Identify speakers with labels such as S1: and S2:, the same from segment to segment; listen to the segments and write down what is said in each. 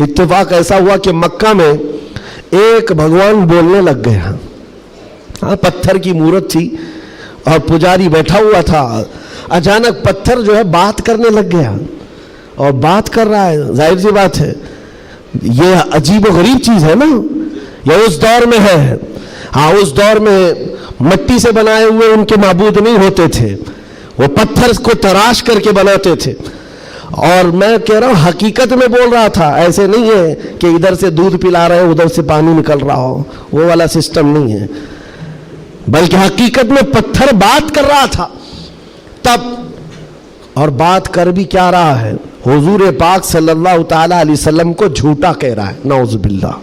S1: इत्तेफाक ऐसा हुआ कि मक्का में एक भगवान बोलने लग गया। हाँ, पत्थर की मूर्त थी और पुजारी बैठा हुआ था। अचानक पत्थर जो है बात करने लग गया और बात कर रहा है। जाहिर सी बात है, ये अजीब और गरीब चीज है ना, ये उस दौर में है। हाँ, उस दौर में मिट्टी से बनाए हुए उनके माबूद नहीं होते थे, वो पत्थर को तराश करके बनाते थे। और मैं कह रहा हूं हकीकत में बोल रहा था, ऐसे नहीं है कि इधर से दूध पिला रहे हो उधर से पानी निकल रहा हो, वो वाला सिस्टम नहीं है, बल्कि हकीकत में पत्थर बात कर रहा था तब। और बात कर भी क्या रहा है, हुजूर पाक सल्लल्लाहु ताला अलैहि वसल्लम को झूठा कह रहा है। नौज़ बिल्लाह,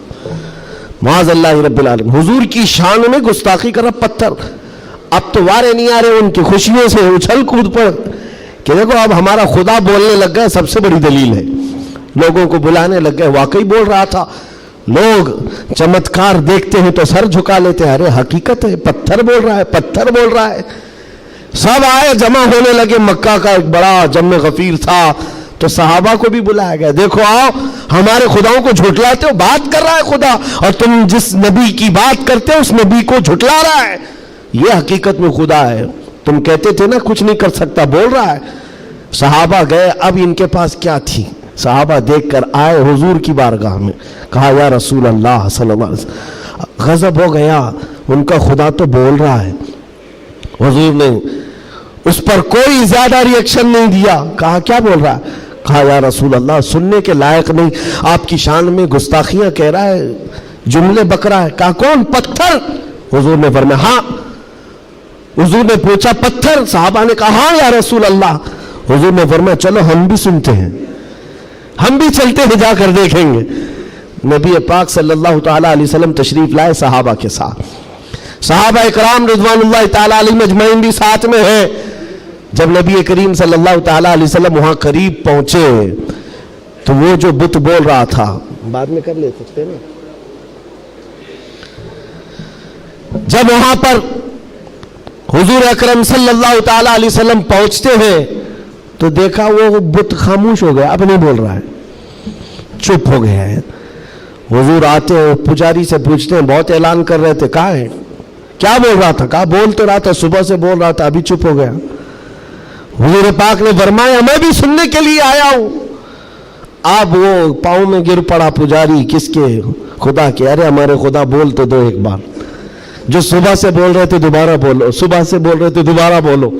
S1: माज़अल्लाह रब्बिल आलमीन, हुजूर की शान में गुस्ताखी कर रहा पत्थर। अब तो वारे नहीं आ रहे उनकी खुशियों से उछल कूद पर कि देखो अब हमारा खुदा बोलने लग गया। सबसे बड़ी दलील है, लोगों को बुलाने लग गए। वाकई बोल रहा था। लोग चमत्कार देखते हैं तो सर झुका लेते हैं, अरे हकीकत है, पत्थर बोल रहा है, पत्थर बोल रहा है। सब आए, जमा होने लगे। मक्का का एक बड़ा जम्मे गफीर था, तो सहाबा को भी बुलाया गया। देखो आओ, हमारे खुदाओं को झुटलाते हो, बात कर रहा है खुदा, और तुम जिस नबी की बात करते हो उस नबी को झुटला रहा है। ये हकीकत में खुदा है। तुम कहते थे ना कुछ नहीं कर सकता, बोल रहा है। सहाबा गए, अब इनके पास क्या थी। सहाबा देखकर आए हुजूर की बारगाह में, कहा या रसूल अल्लाह सल्लल्लाहु अलैहि वसल्लम, गजब हो गया, उनका खुदा तो बोल रहा है। हुजूर ने उस पर कोई ज्यादा रिएक्शन नहीं दिया। कहा क्या बोल रहा है। कहा या रसूल अल्लाह, सुनने के लायक नहीं, आपकी शान में गुस्ताखियां कह रहा है, जुमले बक रहा है। कहा कौन, पत्थर। हुजूर ने फरमाया हाँ। हुजूर ने पूछा पत्थर। साहबा ने कहा हाँ या रसूल अल्लाह। हुजूर ने फरमाया चलो हम भी सुनते हैं, हम भी चलते हैं, जाकर देखेंगे। नबी पाक सल्लल्लाहु ताला अलैहि वसल्लम तशरीफ लाए सहाबा के साथ। सहाबा इकराम रिज़वानुल्लाह ताला अलैहिम अजमईन भी साथ में है। जब नबी करीम सल्लल्लाहु ताला अलैहि वसल्लम वहां करीब पहुंचे तो वो जो बुत बोल रहा था, बाद में कर ले सकते ना, जब वहां पर हुजूर अकरम सल्लल्लाहु ताला अलैहि वसल्लम पहुंचते हैं तो देखा वो बुत खामोश हो गया, अब नहीं बोल रहा है, चुप हो गया है। हुजूर आते हैं, पुजारी से पूछते हैं, बहुत ऐलान कर रहे थे, कहाँ है, क्या बोल रहा था। कहा बोल तो रहा था, सुबह से बोल रहा था, अभी चुप हो गया। हुजूर पाक ने फरमाया मैं भी सुनने के लिए आया हूं। अब वो पाँव में गिर पड़ा पुजारी, किसके, खुदा के। अरे हमारे खुदा बोल तो दो एक बार, जो सुबह से बोल रहे थे दोबारा बोलो, सुबह से बोल रहे थे दोबारा बोलो,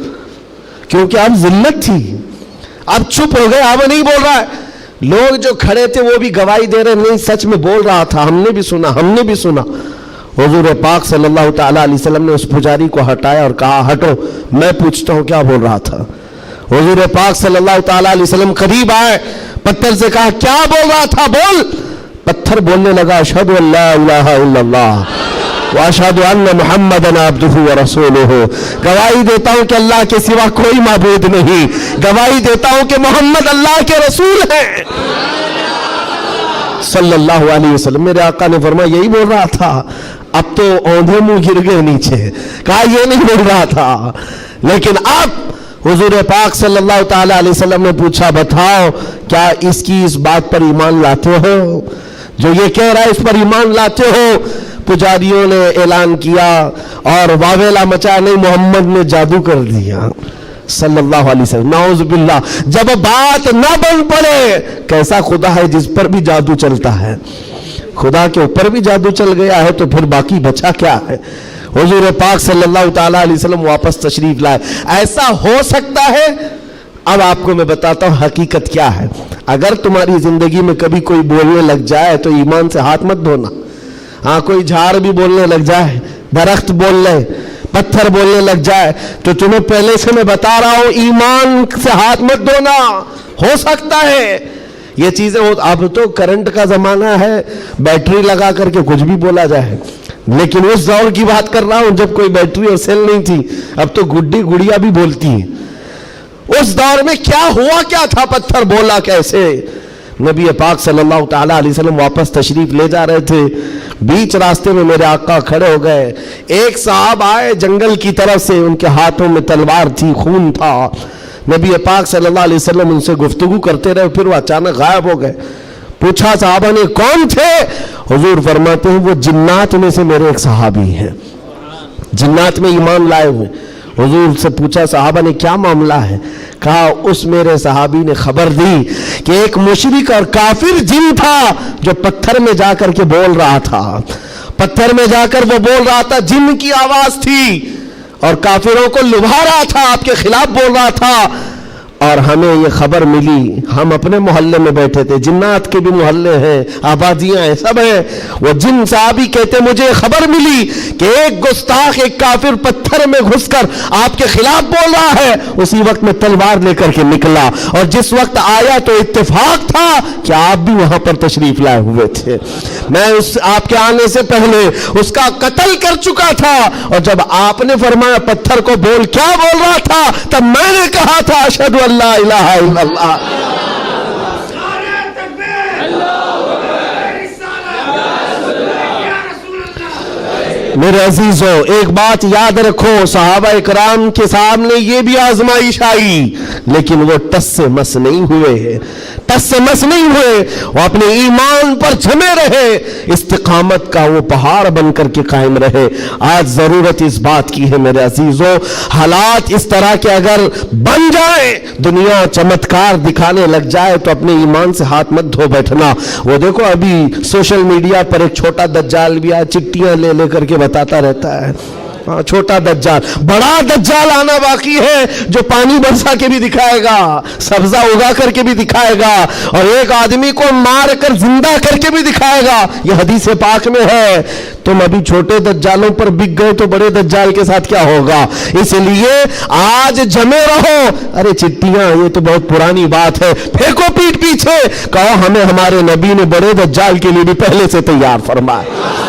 S1: क्योंकि अब जिल्लत थी। अब चुप हो गए, अब नहीं बोल रहा है। लोग जो खड़े थे वो भी गवाही दे रहे, नहीं सच में बोल रहा था, हमने भी सुना, हमने भी सुना। हुजूर पाक सल्लल्लाहु ताला अलैहि वसल्लम ने उस पुजारी को हटाया और कहा हटो, मैं पूछता हूं क्या बोल रहा था। हुजूर पाक सल्लल्लाहु ताला अलैहि वसल्लम करीब आए, पत्थर से कहा क्या बोल रहा था, बोल। पत्थर बोलने लगा अशहदु अल्ला इलाहा इल्लल्लाह व अशहदु अन्ना मुहम्मदन अब्दुहु व रसूलुहु, गवाही देता हूं कि अल्लाह के सिवा कोई माबूद नहीं, गवाही देता हूं कि मोहम्मद अल्लाह के रसूल हैं सल्लल्लाहु अलैहि वसल्लम। मेरे आका ने फरमाया यही बोल रहा था। अब तो औंधे मुंह गिर गए नीचे, कहा ये नहीं बोल रहा था। लेकिन अब हुजूर पाक सल्लल्लाहु ताला अलैहि वसल्लम ने पूछा बताओ क्या इसकी इस बात पर ईमान लाते हो, जो ये कह रहा है इस पर ईमान लाते हो। पुजारियों ने ऐलान किया और वावेला मचा, नहीं मोहम्मद ने जादू कर दिया सल्लल्लाहु अलैहि वसल्लम, नाउज़ बिल्लाह। जब बात ना बन पड़े, कैसा खुदा है जिस पर भी जादू चलता है, खुदा के ऊपर भी जादू चल गया है तो फिर बाकी बचा क्या है। हुजूर पाक सल्लल्लाहु ताला अलैहि वसल्लम वापस तशरीफ लाए। ऐसा हो सकता है। अब आपको मैं बताता हूं हकीकत क्या है। अगर तुम्हारी जिंदगी में कभी कोई बोलने लग जाए तो ईमान से हाथ मत धोना। हाँ, कोई झाड़ भी बोलने लग जाए, दरख्त बोल ले, पत्थर बोलने लग जाए, तो तुम्हें पहले से मैं बता रहा हूं ईमान से हाथ मत धोना। हो सकता है ये चीजें हो। अब तो करंट का जमाना है, बैटरी लगा करके कुछ भी बोला जाए, लेकिन उस दौर की बात कर रहा हूं जब कोई बैटरी और सेल नहीं थी। अब तो गुड्डी गुड़िया भी बोलती है। उस दौर में क्या हुआ, क्या था, पत्थर बोला कैसे। नबी पाक सल्लल्लाहु ताला अलैहि वसल्लम वापस तशरीफ ले जा रहे थे, बीच रास्ते में मेरे आका खड़े हो गए। एक साहब आए जंगल की तरफ से, उनके हाथों में तलवार थी, खून था। नबी पाक सल्लल्लाहु अलैहि वसल्लम उनसे गुफ्तगू करते रहे, फिर वो अचानक गायब हो गए। पूछा साहबा ने कौन थे? हुजूर फरमाते हैं वो जिन्नात में से मेरे एक सहाबी हैं, जिन्नात में ईमान लाए हुए। हुजूर से पूछा साहबा ने क्या मामला है? कहा उस मेरे सहाबी ने खबर दी कि एक मुशरिक और काफिर जिन था जो पत्थर में जाकर के बोल रहा था, पत्थर में जाकर वो बोल रहा था, जिन की आवाज थी और काफिरों को लुभा रहा था, आपके खिलाफ बोल रहा था। और हमें ये खबर मिली, हम अपने मोहल्ले में बैठे थे, जिन्नात के भी मोहल्ले हैं, आबादियां हैं, सब हैं। वो जिन साहबी कहते मुझे खबर मिली कि एक गुस्ताख, एक काफिर पत्थर में घुसकर आपके खिलाफ बोल रहा है। उसी वक्त में तलवार लेकर के निकला और जिस वक्त आया तो इत्तेफाक था कि आप भी वहां पर तशरीफ लाए हुए थे। मैं उस आपके आने से पहले उसका कत्ल कर चुका था और जब आपने फरमाया पत्थर को बोल, क्या बोल रहा था? तब मैंने कहा था अशहदु अल्ला इलाहा इल्लल्लाह। मेरे अजीजों, एक बात याद रखो, सहाबा इकराम के सामने ये भी आजमाइश आई, लेकिन वो टस से मस नहीं हुए, टस से मस नहीं हुए। वो अपने ईमान पर जमे रहे, इस्तिकामत का वो पहाड़ बनकर के कायम रहे। आज जरूरत इस बात की है मेरे अजीजों, हालात इस तरह के अगर बन जाए, दुनिया चमत्कार दिखाने लग जाए, तो अपने ईमान से हाथ मत धो बैठना। वो देखो अभी सोशल मीडिया पर एक छोटा दज्जाल भी आया, चिट्टियां ले लेकर के बताता रहता है। छोटा दज्जाल, बड़ा दज्जाल आना बाकी है जो पानी बरसा के भी दिखाएगा, सब्जा उगा करके भी दिखाएगा और एक आदमी को मार कर जिंदा करके भी दिखाएगा। यह हदीस पाक में है। तुम अभी छोटे दज्जालों पर बिक गए तो बड़े दज्जाल के साथ क्या होगा? इसलिए आज जमे रहो। अरे चिट्टियां, ये तो बहुत पुरानी बात है, फेंको पीठ पीछे, कहो हमें हमारे नबी ने बड़े दज्जाल के लिए भी पहले से तैयार फरमाया।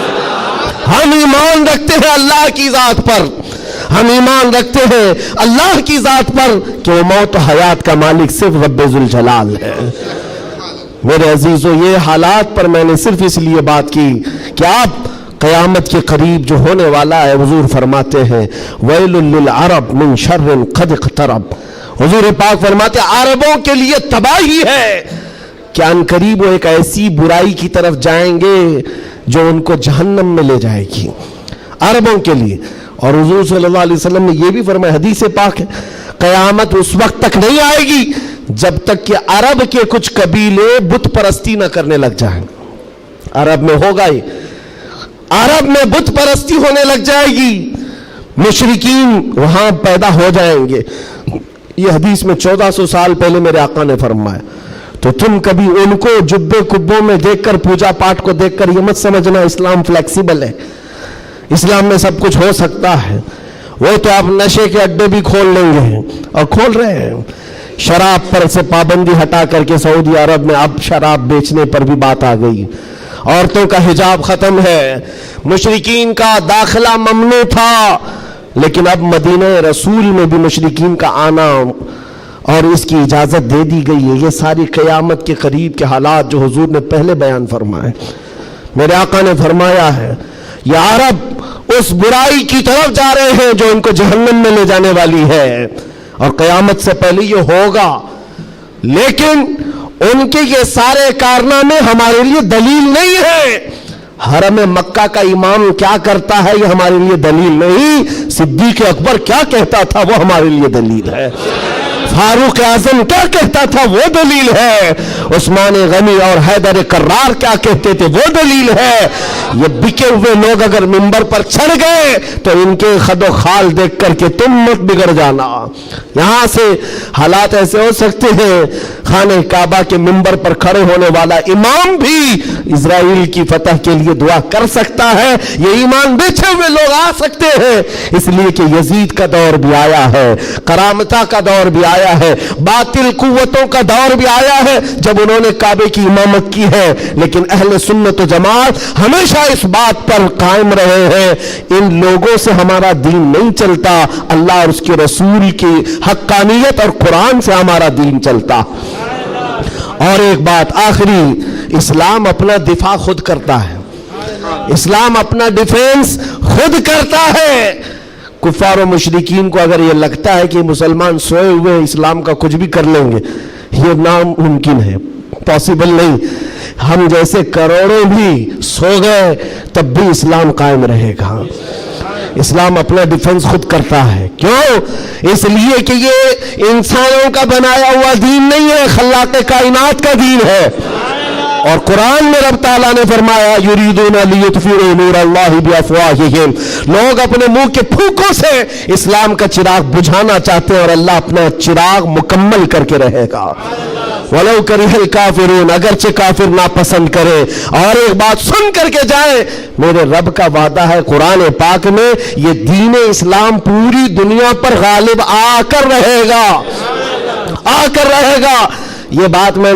S1: हम ईमान रखते हैं अल्लाह की जात पर, हम ईमान रखते हैं अल्लाह की जात पर कि वो मौत और हयात का मालिक सिर्फ रब्बे जुल जलाल है। मेरे अजीजों, ये हालात पर मैंने सिर्फ इसलिए बात की कि आप क़यामत के करीब जो होने वाला है, हुजूर फरमाते हैं वैलुल लिल अरब मिन शर्रिन क़द इक़तरब। हुजूर पाक फरमाते अरबों के लिए तबाही है कि अनकरीब वो एक ऐसी बुराई की तरफ जाएंगे जो उनको जहन्नम में ले जाएगी, अरबों के लिए। और हुजूर सल्लल्लाहु अलैहि वसल्लम ने यह भी फरमाया, हदीस पाक है, क़यामत उस वक्त तक नहीं आएगी जब तक कि अरब के कुछ कबीले बुत परस्ती न करने लग जाएं। अरब में होगा ही, अरब में बुत परस्ती होने लग जाएगी, मुशरिकीन वहां पैदा हो जाएंगे। यह हदीस में 1400 साल पहले मेरे आका ने फरमाया। तो तुम कभी उनको जुब्बे कुब्बों में देखकर, पूजा पाठ को देखकर ये मत समझना इस्लाम फ्लेक्सिबल है, इस्लाम में सब कुछ हो सकता है। वो तो आप नशे के अड्डे भी खोल लेंगे और खोल रहे हैं। शराब पर से पाबंदी हटा करके सऊदी अरब में अब शराब बेचने पर भी बात आ गई। औरतों का हिजाब खत्म है, मुशरिकीन का दाखिला ममनू था, लेकिन अब मदीना रसूल में भी मुशरिकीन का आना और इसकी इजाजत दे दी गई है। ये सारी क़यामत के करीब के हालात जो हुजूर ने पहले बयान फरमाए। मेरे आका ने फरमाया है ये अरब उस बुराई की तरफ जा रहे हैं जो इनको जहन्नम में ले जाने वाली है, और क़यामत से पहले ये होगा। लेकिन उनके ये सारे कारनामे हमारे लिए दलील नहीं है। हरम मक्का का इमाम क्या करता है ये हमारे लिए दलील नहीं, सिद्दीक़ अकबर क्या कहता था वो हमारे लिए दलील है, फारूक आजम क्या कहता था वो दलील है, उस्मान गनी और हैदर कर्रार क्या कहते थे वो दलील है। ये बिके हुए लोग अगर मिंबर पर चढ़ गए तो इनके खदो खाल देख करके तुम मत बिगड़ जाना। यहां से हालात ऐसे हो सकते हैं, खाने काबा के मिंबर पर खड़े होने वाला इमाम भी इजराइल की फतह के लिए दुआ कर सकता है। ये ईमान बेचे हुए लोग आ सकते हैं, इसलिए कि यजीद का दौर भी आया है, करामता का दौर भी आया है, बातिल कुव्वतों का दौर भी आया है जब उन्होंने काबे की इमामत की है। लेकिन अहले सुन्नत व जमात हमेशा इस बात पर कायम रहे हैं, इन लोगों से हमारा दीन नहीं चलता, अल्लाह और उसके रसूल की हक्कानियत और कुरान से हमारा दीन चलता। और एक बात आखिरी, इस्लाम अपना दिफा खुद करता है, इस्लाम अपना डिफेंस खुद करता है। कुफार और मुशरिकीन को अगर ये लगता है कि मुसलमान सोए हुए इस्लाम का कुछ भी कर लेंगे, ये नामुमकिन है। पॉसिबल नहीं। हम जैसे करोड़ों भी सो गए तब भी इस्लाम कायम रहेगा। इस्लाम अपना डिफेंस खुद करता है। क्यों? इसलिए कि ये इंसानों का बनाया हुआ दीन नहीं है, खल्लाक़े कायनात का दीन है। और कुरान में रब ताला ने फरमाया युरीदूना लियुत्फिउ नूरल्लाहि बिअफ़वाहिहिम, लोग अपने मुंह के फूकों से इस्लाम का चिराग बुझाना चाहते हैं और अल्लाह अपना चिराग मुकम्मल करके रहेगा। वलौ करिहल काफिरून, अगरचे काफिर नापसंद करे। और एक बात सुन करके जाए, मेरे रब का वादा है कुरान पाक में, ये दीन इस्लाम पूरी दुनिया पर गालिब आकर रहेगा, आकर रहेगा। ये बात मैं